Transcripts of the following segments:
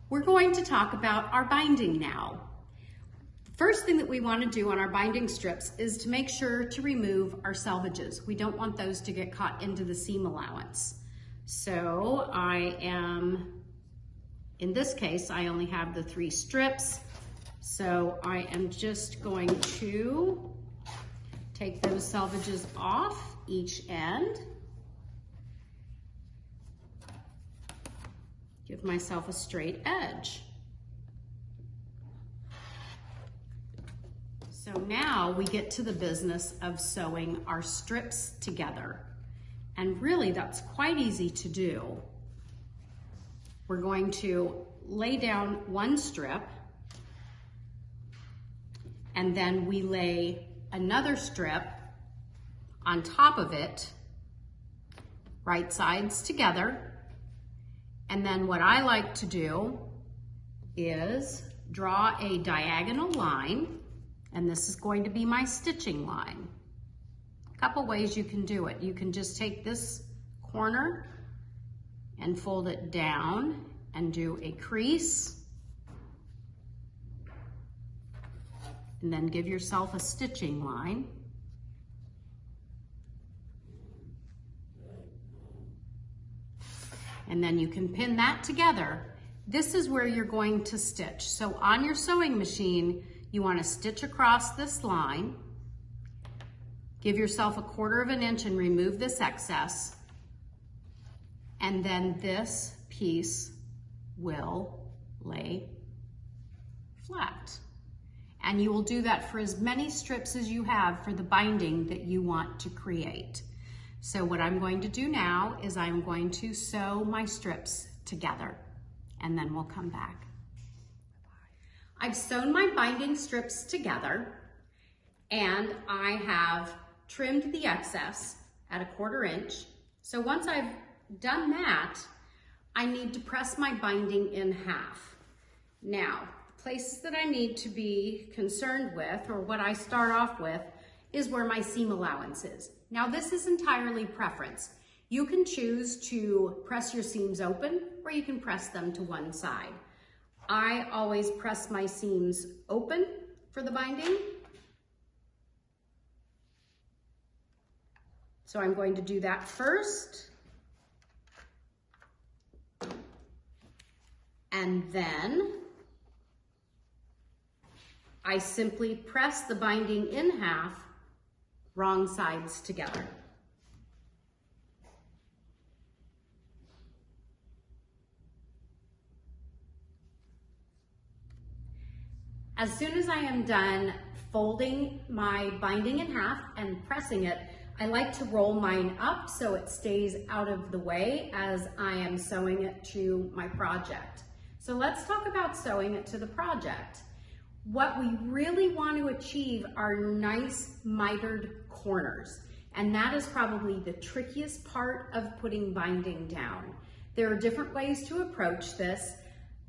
We're going to talk about our binding now. The first thing that we want to do on our binding strips is to make sure to remove our selvages. We don't want those to get caught into the seam allowance. So in this case, I only have the 3 strips. So I am just going to take those selvages off each end. Give myself a straight edge. So now we get to the business of sewing our strips together. And really that's quite easy to do. We're going to lay down one strip and then we lay another strip on top of it, right sides together. And then what I like to do is draw a diagonal line, and this is going to be my stitching line. A couple ways you can do it. You can just take this corner and fold it down and do a crease, and then give yourself a stitching line. And then you can pin that together. This is where you're going to stitch. So on your sewing machine, you want to stitch across this line, give yourself 1/4 inch and remove this excess, and then this piece will lay flat. And you will do that for as many strips as you have for the binding that you want to create. So what I'm going to do now is I'm going to sew my strips together, and then we'll come back. I've sewn my binding strips together, and I have trimmed the excess at 1/4 inch. So once I've done that, I need to press my binding in half. Now, the places that I need to be concerned with, or what I start off with, is where my seam allowance is. Now this is entirely preference. You can choose to press your seams open, or you can press them to one side. I always press my seams open for the binding. So I'm going to do that first. And then I simply press the binding in half, wrong sides together. As soon as I am done folding my binding in half and pressing it, I like to roll mine up so it stays out of the way as I am sewing it to my project. So let's talk about sewing it to the project. What we really want to achieve are nice mitered corners, and that is probably the trickiest part of putting binding down. There are different ways to approach this.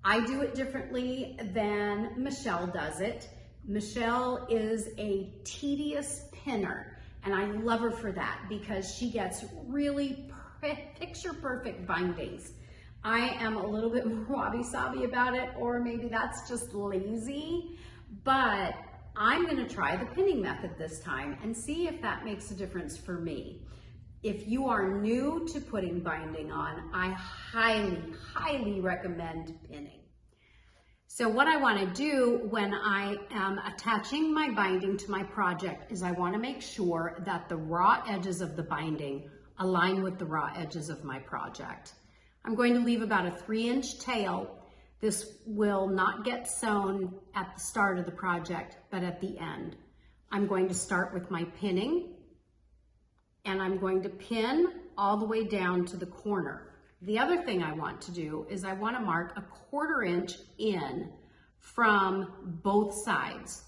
I do it differently than Michelle does it. Michelle is a tedious pinner, and I love her for that because she gets really picture perfect bindings. I am a little bit more wabi-sabi about it, or maybe that's just lazy, but I'm gonna try the pinning method this time and see if that makes a difference for me. If you are new to putting binding on, I highly, highly recommend pinning. So what I wanna do when I am attaching my binding to my project is I wanna make sure that the raw edges of the binding align with the raw edges of my project. I'm going to leave about a 3-inch tail. This will not get sewn at the start of the project, but at the end. I'm going to start with my pinning, and I'm going to pin all the way down to the corner. The other thing I want to do is I want to mark a 1/4 inch in from both sides.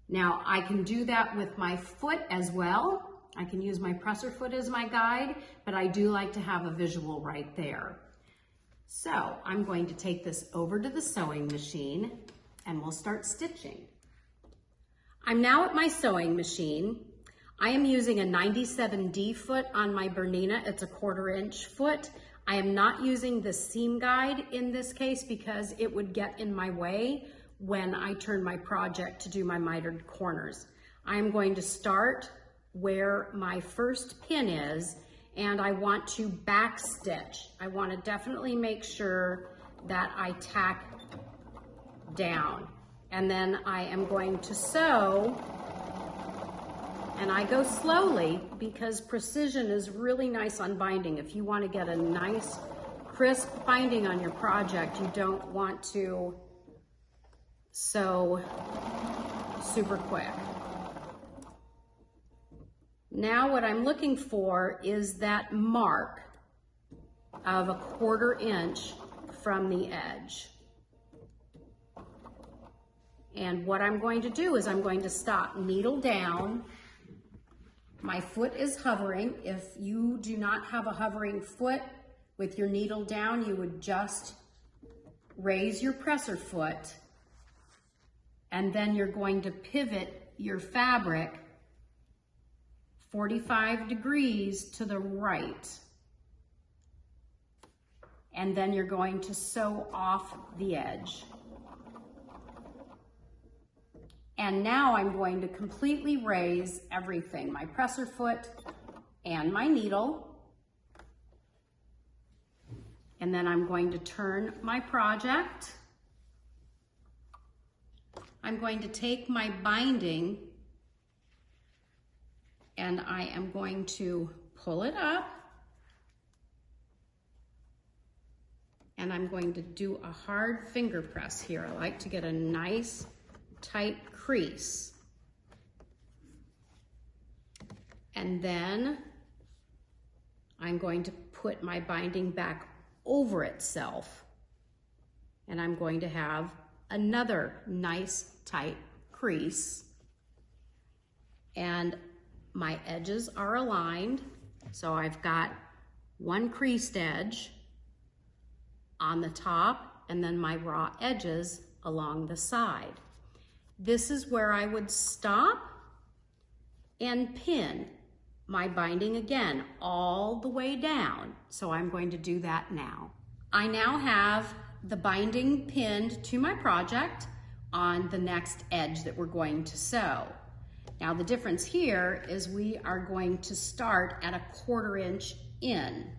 Now I can do that with my foot as well. I can use my presser foot as my guide, but I do like to have a visual right there. So I'm going to take this over to the sewing machine and we'll start stitching. I'm now at my sewing machine. I am using a 97D foot on my Bernina. It's a 1/4 inch foot. I am not using the seam guide in this case because it would get in my way when I turn my project to do my mitered corners. I am going to start where my first pin is, and I want to back stitch. I want to definitely make sure that I tack down. And then I am going to sew, and I go slowly because precision is really nice on binding. If you want to get a nice crisp binding on your project, you don't want to sew super quick. Now what I'm looking for is that mark of 1/4 inch from the edge. And what I'm going to do is I'm going to stop, needle down. My foot is hovering. If you do not have a hovering foot with your needle down, you would just raise your presser foot, and then you're going to pivot your fabric 45 degrees to the right. And then you're going to sew off the edge. And now I'm going to completely raise everything, my presser foot and my needle. And then I'm going to turn my project. I'm going to take my binding and I am going to pull it up. And I'm going to do a hard finger press here. I like to get a nice tight crease. And then I'm going to put my binding back over itself. And I'm going to have another nice tight crease. And my edges are aligned. So I've got one creased edge on the top and then my raw edges along the side. This is where I would stop and pin my binding again all the way down. So I'm going to do that now. I now have the binding pinned to my project on the next edge that we're going to sew. Now the difference here is we are going to start at 1/4 inch in.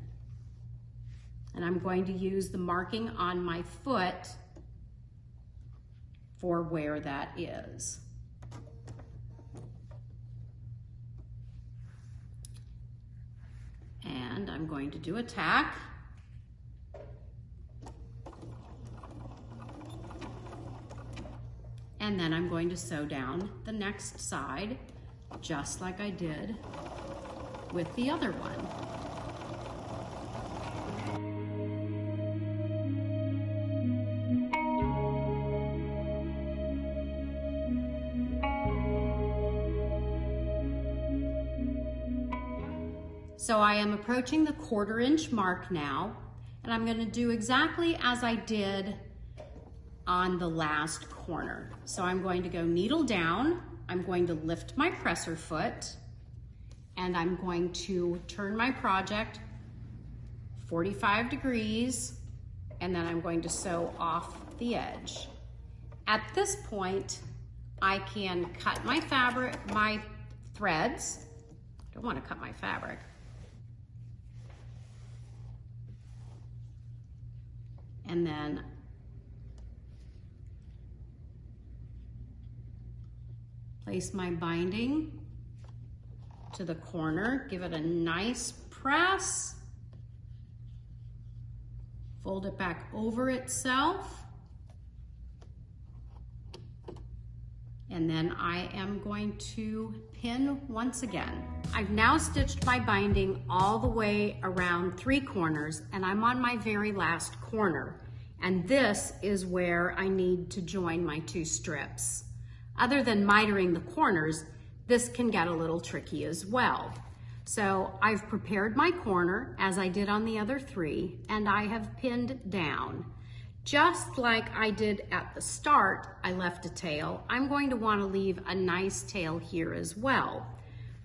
And I'm going to use the marking on my foot for where that is. And I'm going to do a tack. And then I'm going to sew down the next side, just like I did with the other one. So I am approaching the 1/4 inch mark now, and I'm going to do exactly as I did on the last corner. So I'm going to go needle down, I'm going to lift my presser foot, and I'm going to turn my project 45 degrees, and then I'm going to sew off the edge. At this point, I can cut my fabric, my threads. Don't want to cut my fabric. And then place my binding to the corner, give it a nice press, fold it back over itself, and then I am going to pin once again. I've now stitched my binding all the way around 3 corners, and I'm on my very last corner. And this is where I need to join my 2 strips. Other than mitering the corners, this can get a little tricky as well. So I've prepared my corner as I did on the other 3, and I have pinned down. Just like I did at the start, I left a tail. I'm going to want to leave a nice tail here as well.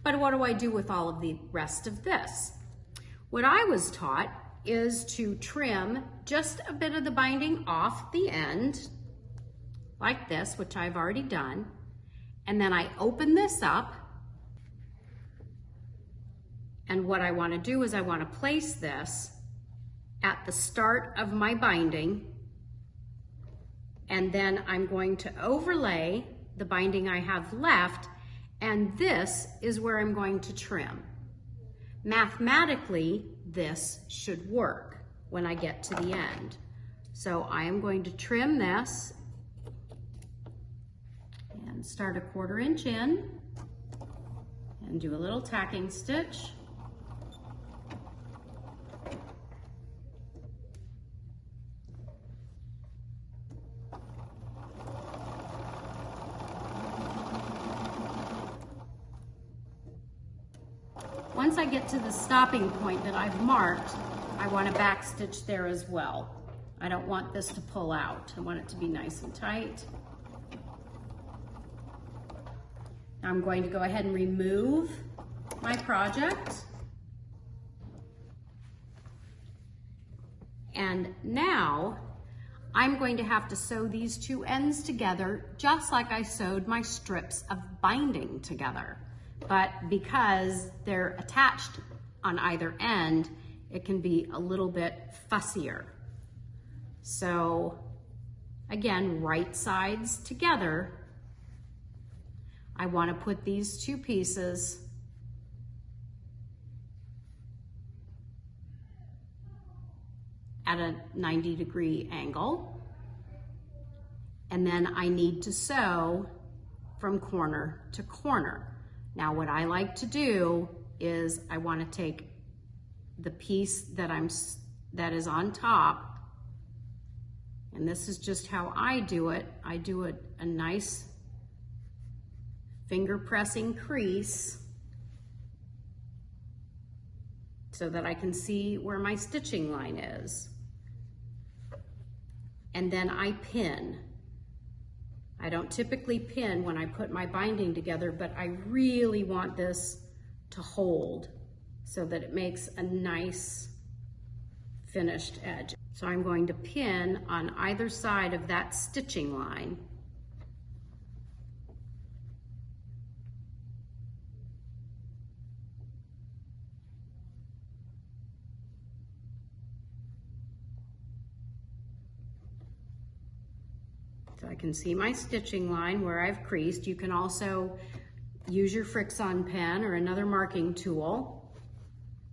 But what do I do with all of the rest of this? What I was taught is to trim just a bit of the binding off the end, like this, which I've already done. And then I open this up. And what I want to do is I want to place this at the start of my binding. And then I'm going to overlay the binding I have left. And this is where I'm going to trim. Mathematically, this should work when I get to the end. So I am going to trim this and start a 1/4 inch in and do a little tacking stitch. Once I get to the stopping point that I've marked, I want to back stitch there as well. I don't want this to pull out. I want it to be nice and tight. Now I'm going to go ahead and remove my project. And now I'm going to have to sew these two ends together just like I sewed my strips of binding together. But because they're attached on either end, it can be a little bit fussier. So again, right sides together. I want to put these two pieces at a 90-degree angle. And then I need to sew from corner to corner. Now what I like to do is I want to take the piece that is on top, and this is just how I do it. I do a nice finger pressing crease so that I can see where my stitching line is. And then I pin. I don't typically pin when I put my binding together, but I really want this to hold so that it makes a nice finished edge. So I'm going to pin on either side of that stitching line. So I can see my stitching line where I've creased. You can also use your Fix-On pen or another marking tool.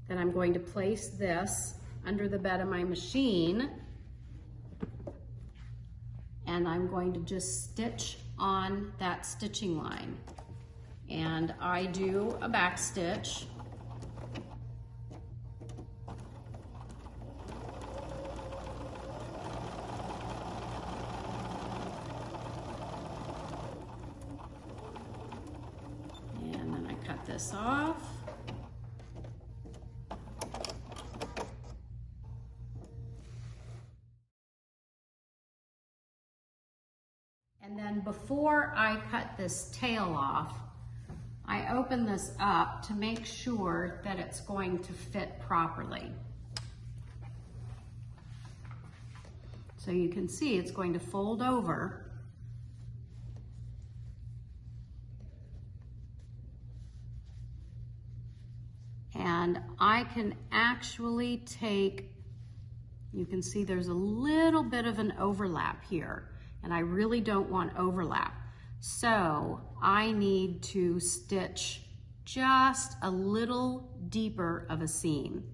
Then I'm going to place this under the bed of my machine, and I'm going to just stitch on that stitching line. And I do a back stitch. This off. And then before I cut this tail off, I open this up to make sure that it's going to fit properly. So you can see it's going to fold over. And I can actually take, you can see there's a little bit of an overlap here, and I really don't want overlap. So I need to stitch just a little deeper of a seam.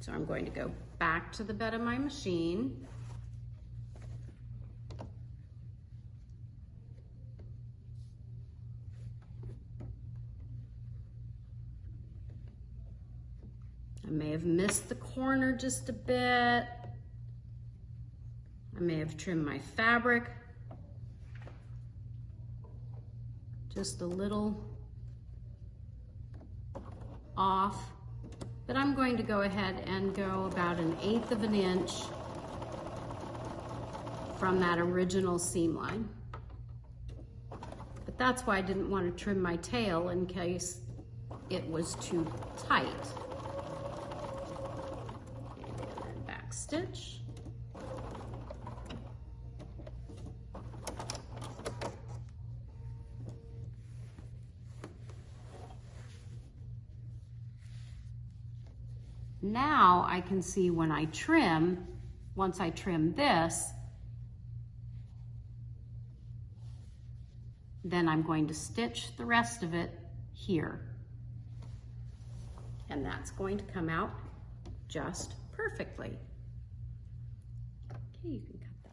So I'm going to go back to the bed of my machine. I may have missed the corner just a bit. I may have trimmed my fabric just a little off, but I'm going to go ahead and go about 1/8 of an inch from that original seam line. But that's why I didn't want to trim my tail in case it was too tight. stitch. Now I can see when I trim, once I trim this, then I'm going to stitch the rest of it here. And that's going to come out just perfectly. Okay, you can cut that.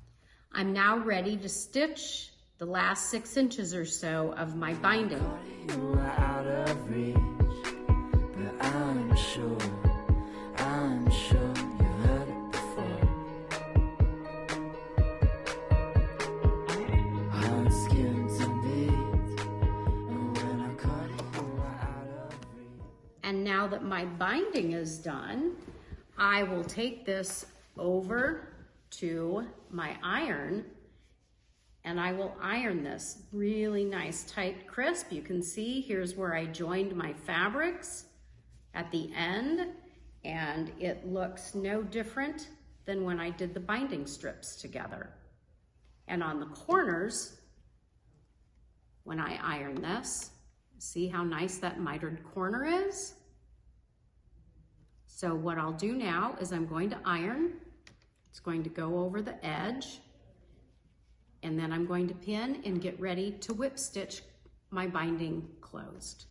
I'm now ready to stitch the last 6 inches or so of my binding. You are out of reach, but I'm sure you've heard it before. Heart skims and beats, and when I caught it, you were out of reach. And now that my binding is done, I will take this over to my iron and I will iron this really nice, tight, crisp. You can see here's where I joined my fabrics at the end, and it looks no different than when I did the binding strips together. And on the corners, when I iron this, see how nice that mitered corner is? So what I'll do now is I'm going to iron. It's going to go over the edge, and then I'm going to pin and get ready to whip stitch my binding closed.